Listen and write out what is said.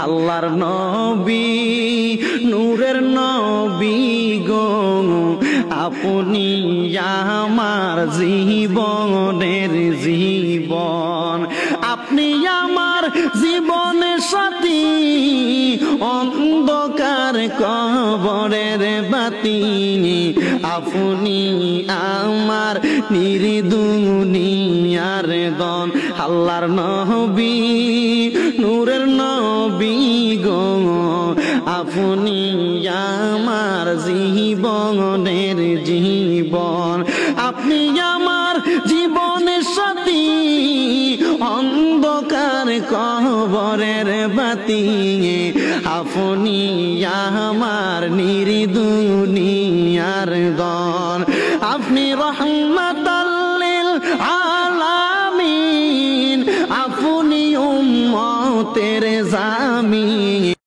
আল্লাহর নবী নূরের নবী গো আপনি আমার জীবনের জীবন আপনি আমার জীবনের সাথী অন্ধকার কবরের বাতি আপনি আমার নির্দুনিয়ার দন আল্লাহর নবী নূরের নবী গো আপনি আমার জীবনের জীবন আপনি আমার জীবনের সাথী অন্ধকার কবরের বাতি আপনি আমার নির্দুনিয়ার দন আপনি রহমাতাল লিল আলামিন আপনি উম্মতের জামিন।